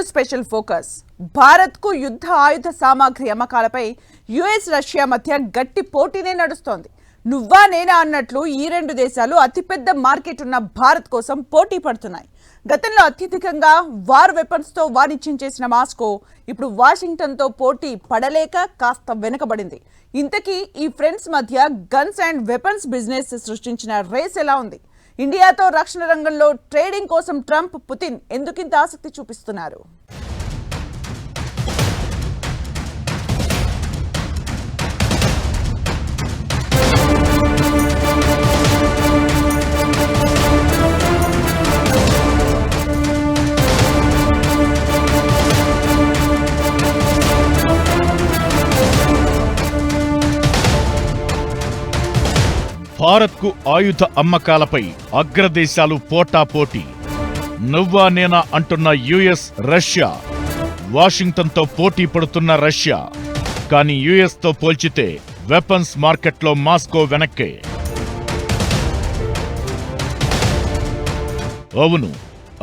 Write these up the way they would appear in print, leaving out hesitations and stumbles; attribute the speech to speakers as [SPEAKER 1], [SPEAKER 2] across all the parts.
[SPEAKER 1] Special focus భారత్కు యుద్ధ ఆయుధ సామాగ్రి అమ్మకాలపై యుఎస్ రష్యా మధ్య గట్టి పోటీనే నడుస్తోంది. నువ్వా నేనా అన్నట్లు ఈ రెండు దేశాలు అతిపెద్ద మార్కెట్ ఉన్న భారత్ కోసం పోటీ పడుతున్నాయి. గతంలో అత్యధికంగా వార్ వెపన్స్ తో వాణిజ్యం చేసిన మాస్కో ఇప్పుడు వాషింగ్టన్ తో పోటీ పడలేక కాస్త వెనుకబడింది. ఇంతకీ ఈ ఫ్రెండ్స్ మధ్య గన్స్ అండ్ వెపన్స్ బిజినెస్ సృష్టించిన రేస్ ఎలా ఉంది? ఇండియాతో రక్షణ రంగంలో ట్రేడింగ్ కోసం ట్రంప్, పుతిన్ ఎందుకింత ఆసక్తి చూపిస్తున్నారు?
[SPEAKER 2] భారత్కు ఆయుధ అమ్మకాలపై అగ్రదేశాలు పోటాపోటీ. నువ్వా నేనా అంటున్న యుఎస్, రష్యా. వాషింగ్టన్తో పోటీ పడుతున్న రష్యా. కానీ యుఎస్తో పోల్చితే వెపన్స్ మార్కెట్లో మాస్కో వెనక్కే. అవును,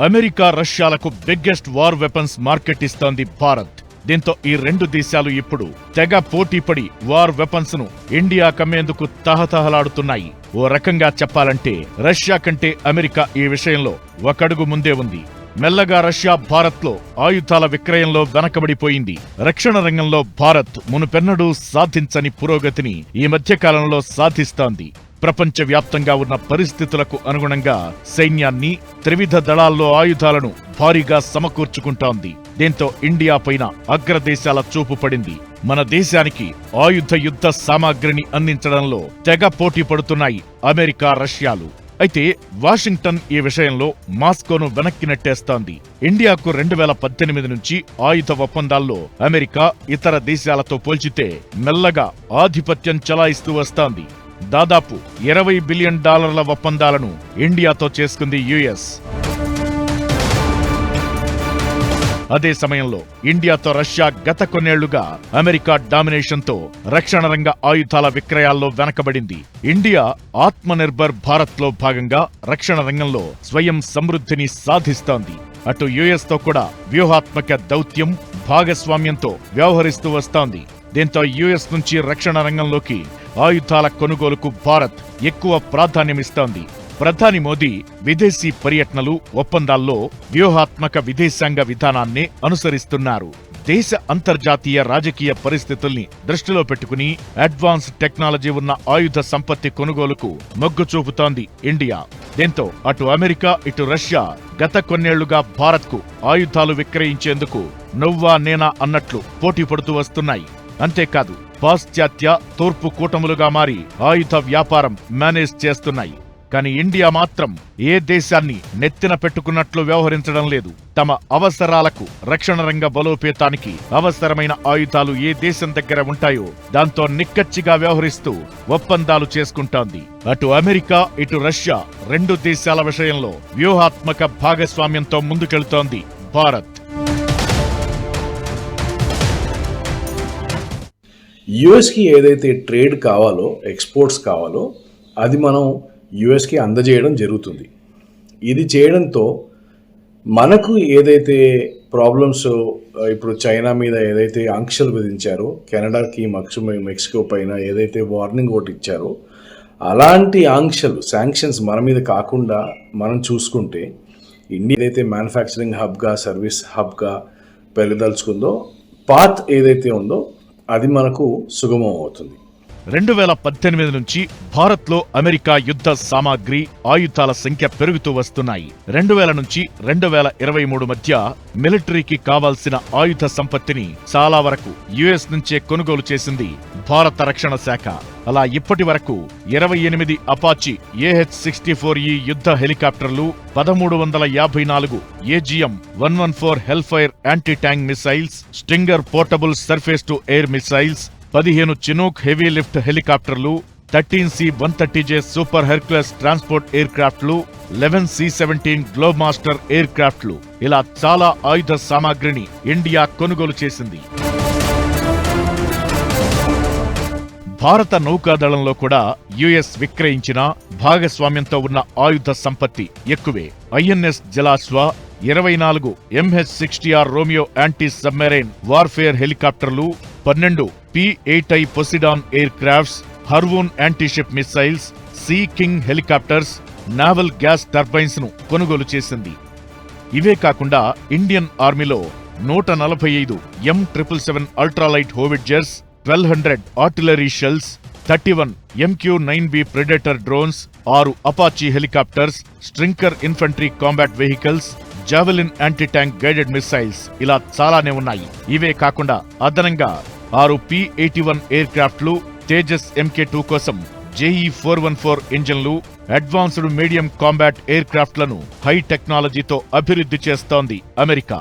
[SPEAKER 2] అమెరికా రష్యాలకు బిగ్గెస్ట్ వార్ వెపన్స్ మార్కెట్ ఇస్తోంది భారత్. దీంతో ఈ రెండు దేశాలు ఇప్పుడు తెగ పోటీపడి వార్ వెపన్స్ ను ఇండియా కమ్మేందుకు తహతహలాడుతున్నాయి. ఓ రకంగా చెప్పాలంటే రష్యా కంటే అమెరికా ఈ విషయంలో ఒకడుగు ముందే ఉంది. మెల్లగా రష్యా భారత్లో ఆయుధాల విక్రయంలో వెనకబడిపోయింది. రక్షణ రంగంలో భారత్ మునుపెన్నడూ సాధించని పురోగతిని ఈ మధ్యకాలంలో సాధిస్తోంది. ప్రపంచవ్యాప్తంగా ఉన్న పరిస్థితులకు అనుగుణంగా సైన్యాన్ని, త్రివిధ దళాల్లో ఆయుధాలను భారీగా సమకూర్చుకుంటోంది. దీంతో ఇండియా పైన అగ్రదేశాల చూపు పడింది. మన దేశానికి ఆయుధ యుద్ధ సామాగ్రిని అందించడంలో తెగ పోటీ పడుతున్నాయి అమెరికా, రష్యాలు. అయితే వాషింగ్టన్ ఈ విషయంలో మాస్కోను వెనక్కి నెట్టేస్తోంది. ఇండియాకు 2018 నుంచి ఆయుధ ఒప్పందాల్లో అమెరికా ఇతర దేశాలతో పోల్చితే మెల్లగా ఆధిపత్యం చెలాయిస్తూ వస్తోంది. దాదాపు $20 బిలియన్ ఒప్పందాలను ఇండియాతో చేసుకుంది యుఎస్. అదే సమయంలో ఇండియాతో రష్యా గత కొన్నేళ్లుగా అమెరికా డామినేషన్తో రక్షణ రంగ ఆయుధాల విక్రయాల్లో వెనకబడింది. ఇండియా ఆత్మనిర్భర్ భారత్లో భాగంగా రక్షణ రంగంలో స్వయం సమృద్ధిని సాధిస్తోంది. అటు యుఎస్ తో కూడా వ్యూహాత్మక దౌత్యం, భాగస్వామ్యంతో వ్యవహరిస్తూ వస్తోంది. దీంతో యుఎస్ నుంచి రక్షణ రంగంలోకి ఆయుధాల కొనుగోలుకు భారత్ ఎక్కువ ప్రాధాన్యమిస్తోంది. ప్రధాని మోదీ విదేశీ పర్యటనలు, ఒప్పందాల్లో వ్యూహాత్మక విదేశాంగ విధానాన్నే అనుసరిస్తున్నారు. దేశ అంతర్జాతీయ రాజకీయ పరిస్థితుల్ని దృష్టిలో పెట్టుకుని అడ్వాన్స్ టెక్నాలజీ ఉన్న ఆయుధ సంపత్తి కొనుగోలుకు మొగ్గు చూపుతోంది ఇండియా. దీంతో అటు అమెరికా, ఇటు రష్యా గత కొన్నేళ్లుగా భారత్కు ఆయుధాలు విక్రయించేందుకు నువ్వా నేనా అన్నట్లు పోటీ పడుతూ వస్తున్నాయి. అంతేకాదు, పాశ్చాత్య, తూర్పు కూటములుగా మారి ఆయుధ వ్యాపారం మేనేజ్ చేస్తున్నాయి. కానీ ఇండియా మాత్రం ఏ దేశాన్ని నెత్తిన పెట్టుకున్నట్లు వ్యవహరించడం లేదు. తమ అవసరాలకు, రక్షణ రంగ బలోపేతానికి అవసరమైన ఆయుధాలు ఏ దేశం దగ్గర ఉంటాయో దాంతో నిక్కచ్చిగా వ్యవహరిస్తూ ఒప్పందాలు చేసుకుంటోంది. అటు అమెరికా, ఇటు రష్యా రెండు దేశాల విషయంలో వ్యూహాత్మక భాగస్వామ్యంతో ముందుకెళ్తోంది భారత్.
[SPEAKER 3] యుఎస్కి ఏదైతే ట్రేడ్ కావాలో, ఎక్స్పోర్ట్స్ కావాలో అది మనం యుఎస్కి అందజేయడం జరుగుతుంది. ఇది చేయడంతో మనకు ఏదైతే ప్రాబ్లమ్స్, ఇప్పుడు చైనా మీద ఏదైతే ఆంక్షలు విధించారో, కెనడాకి, మెక్సికో పైన ఏదైతే వార్నింగ్ ఒకటి ఇచ్చారో, అలాంటి ఆంక్షలు, శాంక్షన్స్ మన మీద కాకుండా మనం చూసుకుంటే ఇండియా ఏదైతే మ్యానుఫ్యాక్చరింగ్ హబ్గా, సర్వీస్ హబ్గా పెరగదలుచుకుందో, పాత్ ఏదైతే ఉందో అది మనకు సుగమం అవుతుంది.
[SPEAKER 2] 2018 నుంచి భారత్లో అమెరికా యుద్ధ సామాగ్రి, ఆయుధాల సంఖ్య పెరుగుతూ వస్తున్నాయి. 2000 నుంచి 2023 మధ్య మిలిటరీకి కావాల్సిన ఆయుధ సంపత్తిని చాలా వరకు యుఎస్ నుంచే కొనుగోలు చేసింది భారత రక్షణ శాఖ. అలా ఇప్పటి వరకు 28 అపాచీ AH-64E యుద్ధ హెలికాప్టర్లు, 1354 AGM-114 hellfire anti tank missiles, stinger portable surface to air missiles, 15 Chinook heavy lift హెలికాప్టర్లు, 13 C-130J సూపర్ హెర్క్యులస్ ట్రాన్స్పోర్ట్ ఎయిర్ క్రాఫ్ట్లు, 11 C-17 గ్లోబ్ మాస్టర్ ఎయిర్ క్రాఫ్ట్లు, ఇలా చాలా ఆయుధ సామాగ్రిని ఇండియా కొనుగోలు చేసింది. భారత నౌకాదళంలో కూడా యుఎస్ విక్రయించిన భాగస్వామ్యంతో ఉన్న ఆయుధ సంపత్తి ఎక్కువే. INS Jalashwa, 24 MH-60R Romeo anti submarine warfare హెలికాప్టర్లు, 12 P-8I Poseidon aircrafts, Harpoon antiship missiles, sea king helicopters, naval gas turbines ను కొనుగోలు చేసింది. ఇవే కాకుండా ఇండియన్ ఆర్మీలో 145 M777 ultralight howitzers, 1200 artillery shells, 31 MQ-9B predator drones, 6 Apache helicopters, Stryker infantry combat vehicles, javelin anti tank guided missiles ఇలా చాలానే ఉన్నాయి. ఇవే కాకుండా అదనంగా 6 P-81 ఎయిర్ క్రాఫ్ట్లు, తేజస్ MK2 కోసం JE-414 ఇంజన్లు, అడ్వాన్స్డ్ మీడియం కాంబాట్ ఎయిర్ క్రాఫ్ట్లను హై టెక్నాలజీతో అభివృద్ధి చేస్తోంది అమెరికా.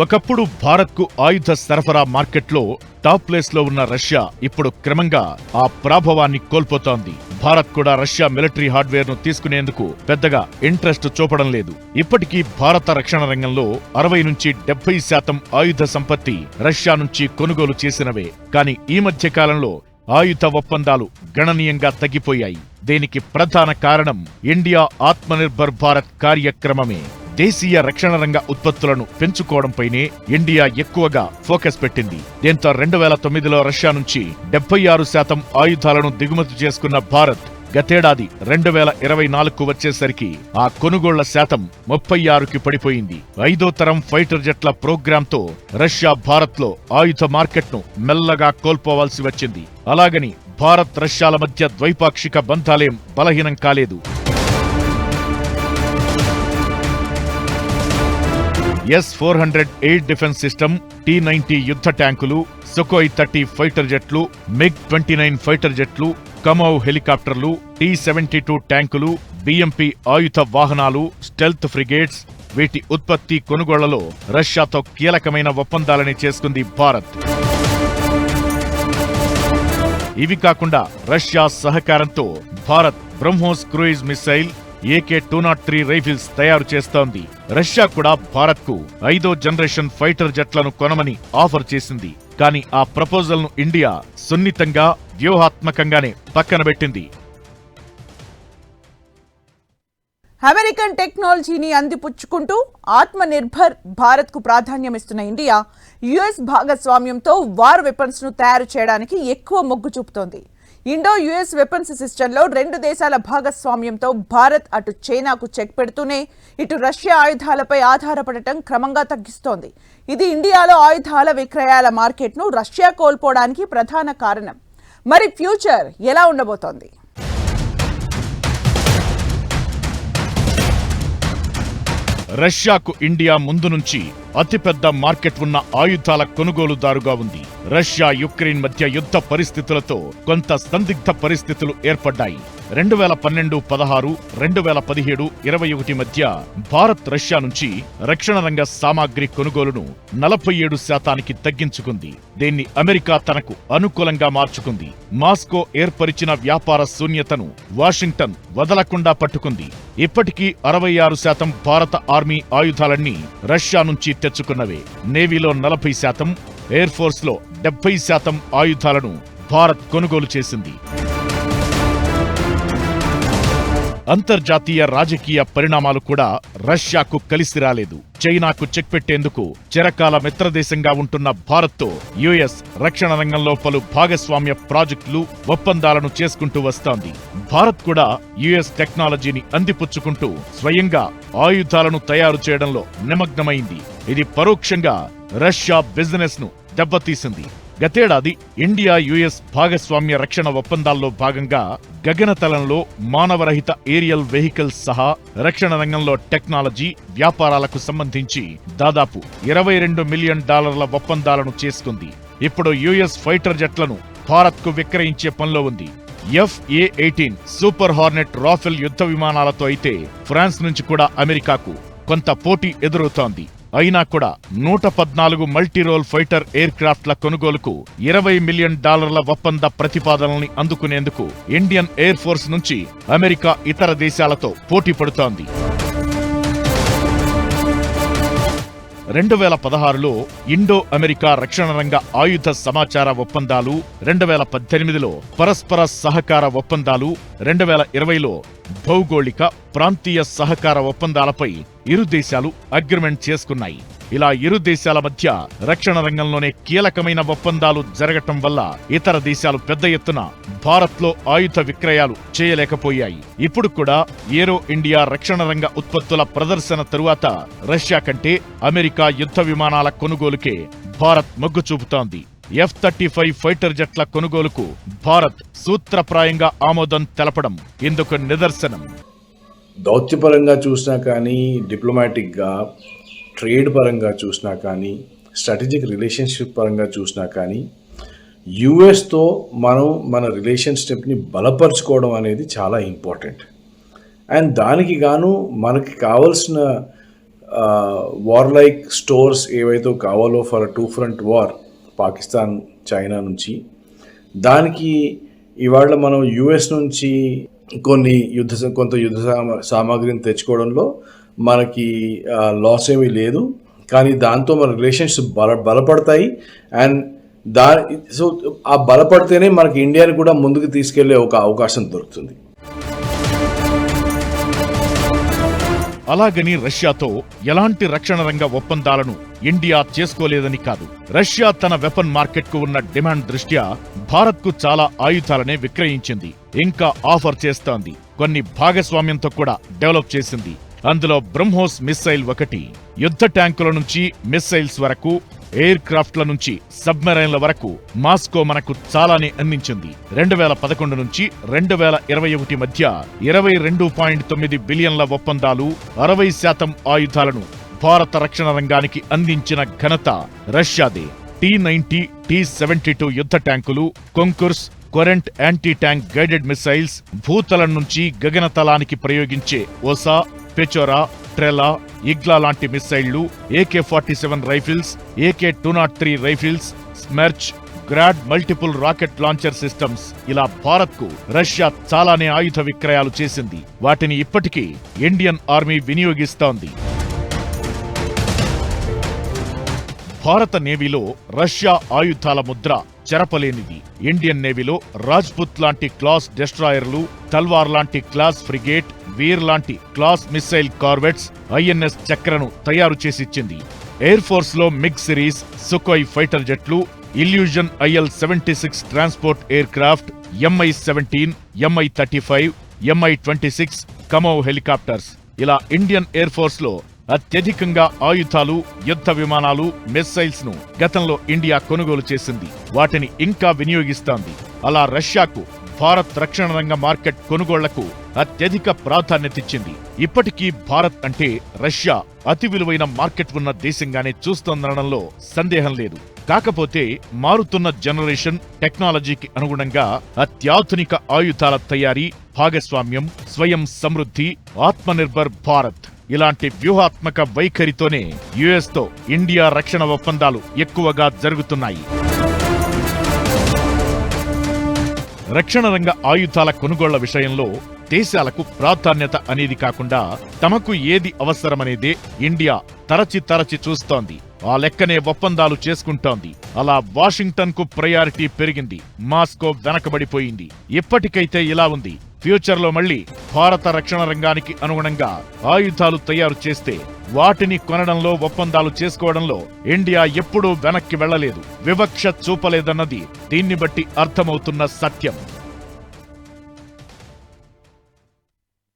[SPEAKER 2] ఒకప్పుడు భారత్కు ఆయుధ సరఫరా మార్కెట్లో టాప్ ప్లేస్ లో ఉన్న రష్యా ఇప్పుడు క్రమంగా ఆ ప్రాభవాన్ని కోల్పోతోంది. భారత్ కూడా రష్యా మిలిటరీ హార్డ్వేర్ ను తీసుకునేందుకు పెద్దగా ఇంట్రెస్ట్ చూపడం లేదు. ఇప్పటికీ భారత రక్షణ రంగంలో 60-70% ఆయుధ సంపత్తి రష్యా నుంచి కొనుగోలు చేసినవే. కానీ ఈ మధ్య కాలంలో ఆయుధ ఒప్పందాలు గణనీయంగా తగ్గిపోయాయి. దీనికి ప్రధాన కారణం ఇండియా ఆత్మనిర్భర్ భారత్ కార్యక్రమమే. దేశీయ రక్షణ రంగ ఉత్పత్తులను పెంచుకోవడంపైనే ఇండియా ఎక్కువగా ఫోకస్ పెట్టింది. దీంతో 2009లో రష్యా నుంచి 76% ఆయుధాలను దిగుమతి చేసుకున్న భారత్ గతేడాది 2024కు వచ్చేసరికి ఆ కొనుగోళ్ల శాతం 36కి పడిపోయింది. 5వ తరం ఫైటర్ జెట్ల ప్రోగ్రాంతో రష్యా భారత్లో ఆయుధ మార్కెట్ను మెల్లగా కోల్పోవాల్సి వచ్చింది. అలాగని భారత్ రష్యాల మధ్య ద్వైపాక్షిక బంధాలేం బలహీనం కాలేదు. S-400 air defence system, T-90 యుద్ధ ట్యాంకులు, సుఖోయ్ 30 ఫైటర్ జెట్లు, MiG-29 ఫైటర్ జెట్లు, కమోవ్ హెలికాప్టర్లు, T-72 ట్యాంకులు, BMP ఆయుధ వాహనాలు, స్టెల్త్ ఫ్రిగేట్స్ వీటి ఉత్పత్తి కొనుగోళ్లలో రష్యాతో కీలకమైన ఒప్పందాలని చేసుకుంది భారత్. ఇవి కాకుండా రష్యా సహకారంతో Bharat BrahMos cruise missile, AK-203 rifles తయారు చేస్తోంది. రష్యా కూడా భారత్కు 5వ జనరేషన్ ఫైటర్ జెట్లను కొనమని ఆఫర్ చేసింది. కానీ ఆ ప్రపోజల్ ను ఇండియా సున్నితంగా, వ్యూహాత్మకంగానే పక్కనబెట్టింది.
[SPEAKER 1] అమెరికన్ టెక్నాలజీని అందిపుచ్చుకుంటూ ఆత్మనిర్భర్ భారత్ కు ప్రాధాన్యమిస్తున్న ఇండియా యుఎస్ భాగస్వామ్యంతో వార్ వెపన్స్ ను తయారు చేయడానికి ఎక్కువ మొగ్గు చూపుతోంది. ఇండో యుఎస్ వెపన్స్ సిస్టంలో 2 దేశాల భాగస్వామ్యంతో భారత్ అటు చైనాకు చెక్ పెడుతూనే ఇటు రష్యా ఆయుధాలపై ఆధారపడటం క్రమంగా తగ్గిస్తోంది. ఇది ఇండియాలో ఆయుధాల విక్రయాల మార్కెట్ను రష్యా కోల్పోవడానికి ప్రధాన కారణం. మరి ఫ్యూచర్ ఎలా ఉండబోతోంది?
[SPEAKER 2] రష్యాకు ఇండియా ముందు నుంచి అతిపెద్ద మార్కెట్ ఉన్న ఆయుధాల కొనుగోలుదారుగా ఉంది. రష్యా యుక్రెయిన్ మధ్య యుద్ధ పరిస్థితులతో కొంత సందిగ్ధ పరిస్థితులు ఏర్పడ్డాయి. 2012, 16, 2017, 21 మధ్య భారత్ రష్యా నుంచి రక్షణ రంగ సామాగ్రి కొనుగోలును 47%కి తగ్గించుకుంది. దీన్ని అమెరికా తనకు అనుకూలంగా మార్చుకుంది. మాస్కో ఏర్పరిచిన వ్యాపార శూన్యతను వాషింగ్టన్ వదలకుండా పట్టుకుంది. ఇప్పటికీ 66% భారత ఆర్మీ ఆయుధాలన్నీ రష్యా నుంచి తెచ్చుకున్నవే. నేవీలో 40%, ఎయిర్ ఫోర్స్ లో 70% ఆయుధాలను భారత్ కొనుగోలు చేసింది. అంతర్జాతీయ రాజకీయ పరిణామాలు కూడా రష్యాకు కలిసి రాలేదు. చైనాకు చెక్ పెట్టేందుకు చిరకాల మిత్రదేశంగా ఉంటున్న భారత్తో యుఎస్ రక్షణ రంగంలో పలు భాగస్వామ్య ప్రాజెక్టులు, ఒప్పందాలను చేసుకుంటూ వస్తోంది. భారత్ కూడా యుఎస్ టెక్నాలజీని అందిపుచ్చుకుంటూ స్వయంగా ఆయుధాలను తయారు చేయడంలో నిమగ్నమైంది. ఇది పరోక్షంగా రష్యా బిజినెస్ ను దెబ్బతీసింది. గతేడాది ఇండియా యుఎస్ భాగస్వామ్య రక్షణ ఒప్పందాల్లో భాగంగా గగనతలంలో మానవరహిత ఏరియల్ వెహికల్స్ సహా రక్షణ రంగంలో టెక్నాలజీ, వ్యాపారాలకు సంబంధించి దాదాపు $22 మిలియన్ ఒప్పందాలను చేసుకుంది. ఇప్పుడు యుఎస్ ఫైటర్ జెట్లను భారత్కు విక్రయించే పనిలో ఉంది. F-A-18 సూపర్ హార్నెట్ రాఫెల్ యుద్ధ విమానాలతో అయితే ఫ్రాన్స్ నుంచి కూడా అమెరికాకు కొంత పోటీ ఎదురవుతోంది. అయినా కూడా 114 మల్టీరోల్ ఫైటర్ ఎయిర్ క్రాఫ్ట్ల కొనుగోలుకు $20 మిలియన్ ఒప్పంద ప్రతిపాదనల్ని అందుకునేందుకు ఇండియన్ ఎయిర్ ఫోర్స్ నుంచి అమెరికా ఇతర దేశాలతో పోటీ పడుతోంది. 2016లో ఇండో అమెరికా రక్షణ రంగ ఆయుధ సమాచార ఒప్పందాలు, 2018లో పరస్పర సహకార ఒప్పందాలు, 2020లో భౌగోళిక ప్రాంతీయ సహకార ఒప్పందాలపై ఇరు దేశాలు అగ్రిమెంట్ చేసుకున్నాయి. ఇలా ఇరు దేశాల మధ్య రక్షణ రంగంలోనే కీలకమైన ఒప్పందాలు జరగటం వల్ల ఇతర దేశాలు పెద్ద ఎత్తున భారత్లో ఆయుధ విక్రయాలు చేయలేకపోయాయి. ఇప్పుడు కూడా ఏరో ఇండియా రక్షణ రంగ ఉత్పత్తుల ప్రదర్శన తరువాత రష్యా కంటే అమెరికా యుద్ధ విమానాల కొనుగోలుకే భారత్ మొగ్గు చూపుతోంది. F-35 ఫైటర్ జెట్ల కొనుగోలుకు భారత్ సూత్రప్రాయంగా ఆమోదం తెలపడం ఇందుకు నిదర్శనం.
[SPEAKER 3] దౌత్యపరంగా చూసినా కానీ, డిప్లొమాటిక్గా ట్రేడ్ పరంగా చూసినా కానీ, స్ట్రాటజిక్ రిలేషన్షిప్ పరంగా చూసినా కానీ, యుఎస్తో మనం మన రిలేషన్షిప్ని బలపరుచుకోవడం అనేది చాలా ఇంపార్టెంట్. అండ్ దానికి గాను మనకి కావాల్సిన వార్ లైక్ స్టోర్స్ ఏవైతే కావాలో for two front war, Pakistan China నుంచి, దానికి ఇవాళ మనం యుఎస్ నుంచి కొంత యుద్ధ సామాగ్రిని తెచ్చుకోవడంలో మనకి లాస్ ఏమీ లేదు. కానీ దాంతో మన రిలేషన్షిప్ బలపడతాయి. అండ్ సో ఆ బలపడితేనే మనకి ఇండియాని కూడా ముందుకు తీసుకెళ్లే ఒక అవకాశం దొరుకుతుంది.
[SPEAKER 2] అలాగని రష్యాతో ఎలాంటి రక్షణ రంగ ఒప్పందాలను ఇండియా చేసుకోలేదని కాదు. రష్యా తన వెపన్ మార్కెట్కు ఉన్న డిమాండ్ దృష్ట్యా భారత్కు చాలా ఆయుధాలనే విక్రయించింది, ఇంకా ఆఫర్ చేస్తోంది. కొన్ని భాగస్వామ్యంతో కూడా డెవలప్ చేసింది. అందులో బ్రహ్మోస్ మిస్సైల్ ఒకటి. యుద్ధ ట్యాంకుల నుంచి మిస్సైల్స్ వరకు, ఎయిర్ క్రాఫ్ట్ల నుంచి సబ్మెరైన్ల వరకు మాస్కో మనకు చాలానే అందించింది. 2011 నుంచి 2021 మధ్య 22.9 బిలియన్ల ఒప్పందాలు, 60% ఆయుధాలను భారత రక్షణ రంగానికి అందించిన ఘనత రష్యాదే. T-90, T-72 యుద్ధ ట్యాంకులు, Konkurs, Kornet anti tank guided missiles, భూతలం నుంచి గగనతలానికి ప్రయోగించే ఓసా, పెచోరా, ట్రెలా, ఇగ్లా లాంటి మిస్సైళ్లు, AK-47 rifles, AK-203 rifles, Smerch, Grad multiple rocket launcher systems, ఇలా భారత్కు రష్యా చాలానే ఆయుధ విక్రయాలు చేసింది. వాటిని ఇప్పటికీ ఇండియన్ ఆర్మీ వినియోగిస్తోంది. భారత నేవీలో రష్యా ఆయుధాల ముద్ర చెరపలేనిది. ఇండియన్ నేవీలో రాజ్పుత్ లాంటి క్లాస్ డెస్ట్రాయర్లు, తల్వార్ లాంటి క్లాస్ ఫ్రిగేట్, వీర్ లాంటి క్లాస్ మిస్సైల్ కార్వెట్స్, INS చక్రను తయారు చేసిచ్చింది. ఎయిర్ ఫోర్స్ లో మిగ్ సిరీస్, సుకోయ్ ఫైటర్ జెట్లు, Ilyushin IL-76 transport aircraft, Mi-17, Mi-35, Mi-26 Kamov helicopters, ఇలా ఇండియన్ ఎయిర్ ఫోర్స్ లో అత్యధికంగా ఆయుధాలు, యుద్ధ విమానాలు, మిస్సైల్స్ ను గతంలో ఇండియా కొనుగోలు చేసింది. వాటిని ఇంకా వినియోగిస్తోంది. అలా రష్యాకు భారత్ రక్షణ రంగ మార్కెట్ కొనుగోళ్లకు అత్యధిక ప్రాధాన్యతిచ్చింది. ఇప్పటికీ భారత్ అంటే రష్యా అతి విలువైన మార్కెట్ ఉన్న దేశంగానే చూస్తోందనడంలో సందేహం లేదు. కాకపోతే మారుతున్న జనరేషన్ టెక్నాలజీకి అనుగుణంగా అత్యాధునిక ఆయుధాల తయారీ, భాగస్వామ్యం, స్వయం సమృద్ధి, ఆత్మనిర్భర్ భారత్ ఇలాంటి వ్యూహాత్మక వైఖరితోనే యుఎస్తో ఇండియా రక్షణ ఒప్పందాలు ఎక్కువగా జరుగుతున్నాయి. రక్షణ రంగ ఆయుధాల కొనుగోళ్ల విషయంలో దేశాలకు ప్రాధాన్యత అనేది కాకుండా తమకు ఏది అవసరమనేదే ఇండియా తరచి చూస్తోంది. ఆ లెక్కనే ఒప్పందాలు చేసుకుంటోంది. అలా వాషింగ్టన్ కు ప్రయారిటీ పెరిగింది, మాస్కో వెనకబడిపోయింది. ఇప్పటికైతే ఇలా ఉంది. ఫ్యూచర్లో మళ్లీ భారత రక్షణ రంగానికి అనుగుణంగా ఆయుధాలు తయారు చేస్తే వాటిని కొనడంలో, ఒప్పందాలు చేసుకోవడంలో ఇండియా ఎప్పుడూ వెనక్కి వెళ్లలేదు, వివక్ష చూపలేదన్నది దీన్ని బట్టి అర్థమవుతున్న సత్యం.